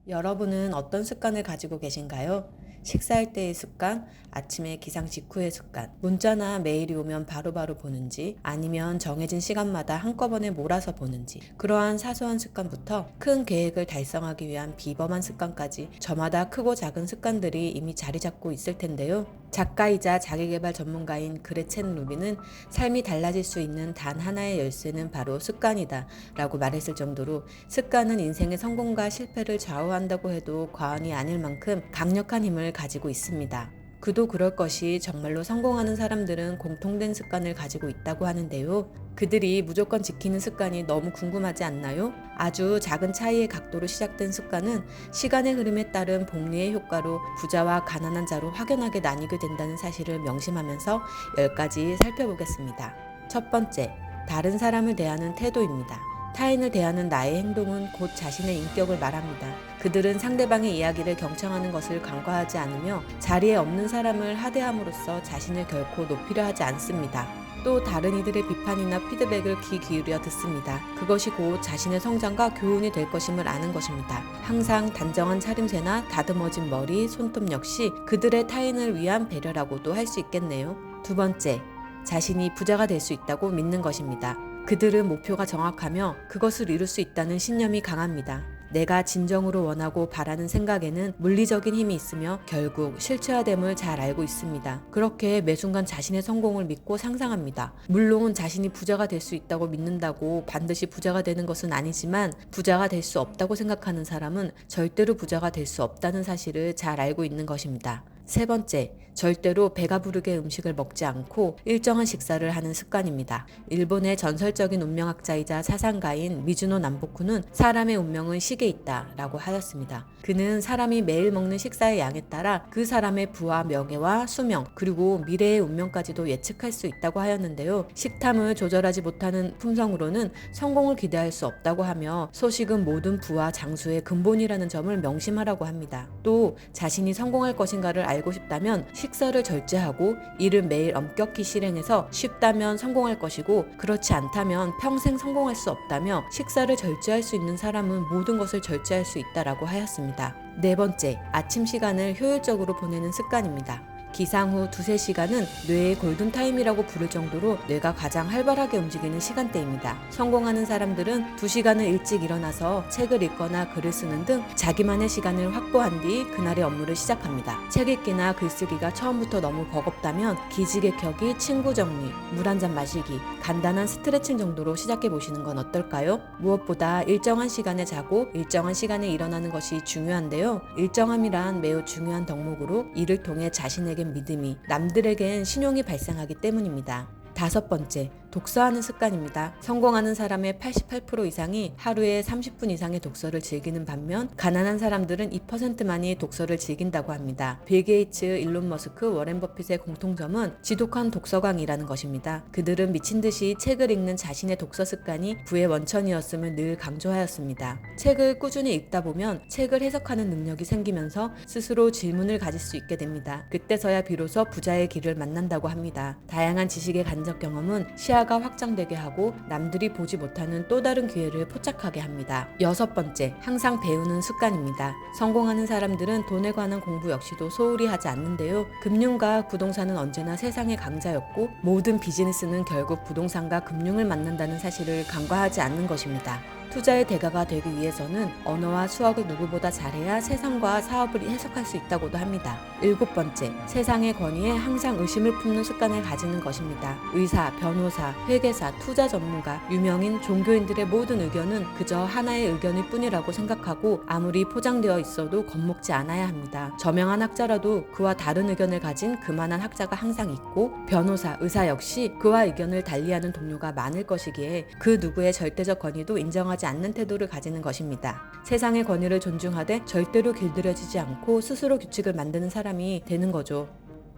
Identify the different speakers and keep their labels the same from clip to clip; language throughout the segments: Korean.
Speaker 1: 여러분은 어떤 습관을 가지고 계신가요? 식사할 때의 습관, 아침에 기상 직후의 습관, 문자나 메일이 오면 바로바로 보는지, 아니면 정해진 시간마다 한꺼번에 몰아서 보는지, 그러한 사소한 습관부터 큰 계획을 달성하기 위한 비범한 습관까지 저마다 크고 작은 습관들이 이미 자리 잡고 있을 텐데요. 작가이자 자기계발 전문가인 그레첸 루비는 삶이 달라질 수 있는 단 하나의 열쇠는 바로 습관이다 라고 말했을 정도로 습관은 인생의 성공과 실패를 좌우한다고 해도 과언이 아닐 만큼 강력한 힘을 가지고 있습니다. 그도 그럴 것이 정말로 성공하는 사람들은 공통된 습관을 가지고 있다고 하는데요. 그들이 무조건 지키는 습관이 너무 궁금하지 않나요? 아주 작은 차이의 각도로 시작된 습관은 시간의 흐름에 따른 복리의 효과로 부자와 가난한 자로 확연하게 나뉘게 된다는 사실을 명심하면서 10가지 살펴보겠습니다. 첫 번째, 다른 사람을 대하는 태도입니다. 타인을 대하는 나의 행동은 곧 자신의 인격을 말합니다. 그들은 상대방의 이야기를 경청하는 것을 간과하지 않으며 자리에 없는 사람을 하대함으로써 자신을 결코 높이려 하지 않습니다. 또 다른 이들의 비판이나 피드백을 귀 기울여 듣습니다. 그것이 곧 자신의 성장과 교훈이 될 것임을 아는 것입니다. 항상 단정한 차림새나 다듬어진 머리, 손톱 역시 그들의 타인을 위한 배려라고도 할 수 있겠네요. 두 번째, 자신이 부자가 될 수 있다고 믿는 것입니다. 그들은 목표가 정확하며 그것을 이룰 수 있다는 신념이 강합니다. 내가 진정으로 원하고 바라는 생각에는 물리적인 힘이 있으며 결국 실체화됨을 잘 알고 있습니다. 그렇게 매 순간 자신의 성공을 믿고 상상합니다. 물론 자신이 부자가 될 수 있다고 믿는다고 반드시 부자가 되는 것은 아니지만 부자가 될 수 없다고 생각하는 사람은 절대로 부자가 될 수 없다는 사실을 잘 알고 있는 것입니다. 세 번째, 절대로 배가 부르게 음식을 먹지 않고 일정한 식사를 하는 습관입니다. 일본의 전설적인 운명학자이자 사상가인 미즈노 남보쿠는 사람의 운명은 식에 있다 라고 하였습니다. 그는 사람이 매일 먹는 식사의 양에 따라 그 사람의 부와 명예와 수명 그리고 미래의 운명까지도 예측할 수 있다고 하였는데요. 식탐을 조절하지 못하는 품성으로는 성공을 기대할 수 없다고 하며 소식은 모든 부와 장수의 근본이라는 점을 명심하라고 합니다. 또 자신이 성공할 것인가를 알고 싶다면 식사를 절제하고 이를 매일 엄격히 실행해서 쉽다면 성공할 것이고 그렇지 않다면 평생 성공할 수 없다며 식사를 절제할 수 있는 사람은 모든 것을 절제할 수 있다라고 하였습니다. 네 번째, 아침 시간을 효율적으로 보내는 습관입니다. 기상 후 2-3시간은 뇌의 골든타임이라고 부를 정도로 뇌가 가장 활발하게 움직이는 시간대입니다. 성공하는 사람들은 2시간을 일찍 일어나서 책을 읽거나 글을 쓰는 등 자기만의 시간을 확보한 뒤 그날의 업무를 시작합니다. 책 읽기나 글쓰기가 처음부터 너무 버겁다면 기지개 켜기, 친구 정리, 물 한 잔 마시기, 간단한 스트레칭 정도로 시작해 보시는 건 어떨까요? 무엇보다 일정한 시간에 자고 일정한 시간에 일어나는 것이 중요한데요. 일정함이란 매우 중요한 덕목으로 이를 통해 자신에게 믿음이, 남들에겐 신용이 발생하기 때문입니다. 다섯 번째, 독서하는 습관입니다. 성공하는 사람의 88% 이상이 하루에 30분 이상의 독서를 즐기는 반면 가난한 사람들은 2%만이 독서를 즐긴다고 합니다. 빌 게이츠, 일론 머스크, 워렌 버핏의 공통점은 지독한 독서광이라는 것입니다. 그들은 미친 듯이 책을 읽는 자신의 독서 습관이 부의 원천이었음을 늘 강조하였습니다. 책을 꾸준히 읽다 보면 책을 해석하는 능력이 생기면서 스스로 질문을 가질 수 있게 됩니다. 그때서야 비로소 부자의 길을 만난다고 합니다. 다양한 지식의 간접 경험은 시야가 확장되게 하고 남들이 보지 못하는 또 다른 기회를 포착하게 합니다. 여섯 번째, 항상 배우는 습관입니다. 성공하는 사람들은 돈에 관한 공부 역시도 소홀히 하지 않는데요. 금융과 부동산은 언제나 세상의 강자였고 모든 비즈니스는 결국 부동산과 금융을 만난다는 사실을 간과하지 않는 것입니다. 투자의 대가가 되기 위해서는 언어와 수학을 누구보다 잘해야 세상과 사업을 해석할 수 있다고도 합니다. 일곱 번째, 세상의 권위에 항상 의심을 품는 습관을 가지는 것입니다. 의사, 변호사, 회계사, 투자 전문가, 유명인, 종교인들의 모든 의견은 그저 하나의 의견일 뿐이라고 생각하고 아무리 포장되어 있어도 겁먹지 않아야 합니다. 저명한 학자라도 그와 다른 의견을 가진 그만한 학자가 항상 있고 변호사, 의사 역시 그와 의견을 달리하는 동료가 많을 것이기에 그 누구의 절대적 권위도 인정하지 않는 태도를 가지는 것입니다. 세상의 권위를 존중하되 절대로 길들여지지 않고 스스로 규칙을 만드는 사람이 되는 거죠.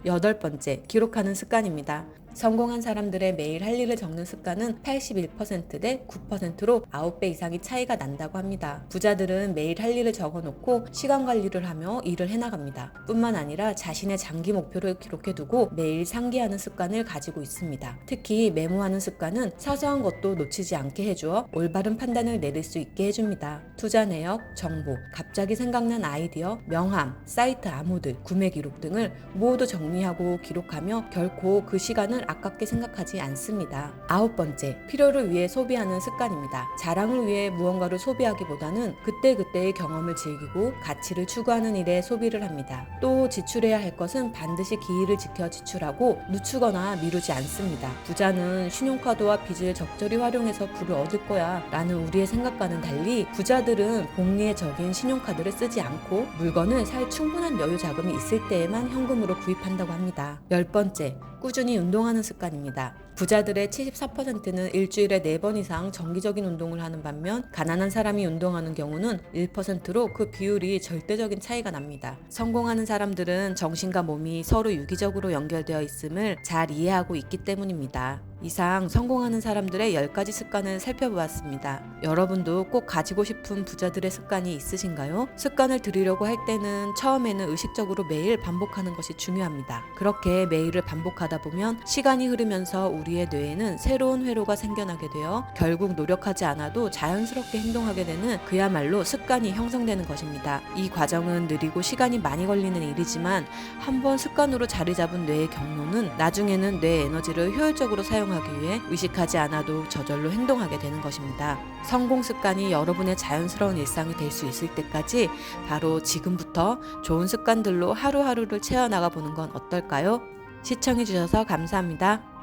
Speaker 1: 여덟 번째, 기록하는 습관입니다. 성공한 사람들의 매일 할 일을 적는 습관은 81% 대 9%로 9배 이상의 차이가 난다고 합니다. 부자들은 매일 할 일을 적어놓고 시간 관리를 하며 일을 해나갑니다. 뿐만 아니라 자신의 장기 목표를 기록해두고 매일 상기하는 습관을 가지고 있습니다. 특히 메모하는 습관은 사소한 것도 놓치지 않게 해주어 올바른 판단을 내릴 수 있게 해줍니다. 투자 내역, 정보, 갑자기 생각난 아이디어, 명함, 사이트 아모드, 구매 기록 등을 모두 정리하고 기록하며 결코 그 시간을 아깝게 생각하지 않습니다. 9번째, 필요를 위해 소비하는 습관입니다. 자랑을 위해 무언가를 소비하기보다는 그때그때의 경험을 즐기고 가치를 추구하는 일에 소비를 합니다. 또 지출해야 할 것은 반드시 기일을 지켜 지출하고 늦추거나 미루지 않습니다. 부자는 신용카드와 빚을 적절히 활용해서 부를 얻을 거야 라는 우리의 생각과는 달리 부자들은 복리에 적인 신용카드를 쓰지 않고 물건을 살 충분한 여유 자금이 있을 때에만 현금으로 구입한다고 합니다. 10번째, 꾸준히 운동하는 습관입니다. 부자들의 74%는 일주일에 4번 이상 정기적인 운동을 하는 반면 가난한 사람이 운동하는 경우는 1%로 그 비율이 절대적인 차이가 납니다. 성공하는 사람들은 정신과 몸이 서로 유기적으로 연결되어 있음을 잘 이해하고 있기 때문입니다. 이상 성공하는 사람들의 10가지 습관을 살펴보았습니다. 여러분도 꼭 가지고 싶은 부자들의 습관이 있으신가요? 습관을 들이려고 할 때는 처음에는 의식적으로 매일 반복하는 것이 중요합니다. 그렇게 매일을 반복하다 보면 시간이 흐르면서 우리의 뇌에는 새로운 회로가 생겨나게 되어 결국 노력하지 않아도 자연스럽게 행동하게 되는 그야말로 습관이 형성되는 것입니다. 이 과정은 느리고 시간이 많이 걸리는 일이지만 한번 습관으로 자리 잡은 뇌의 경로는 나중에는 뇌 에너지를 효율적으로 사용하기 위해 의식하지 않아도 저절로 행동하게 되는 것입니다. 성공 습관이 여러분의 자연스러운 일상이 될 수 있을 때까지 바로 지금부터 좋은 습관들로 하루하루를 채워나가 보는 건 어떨까요? 시청해주셔서 감사합니다.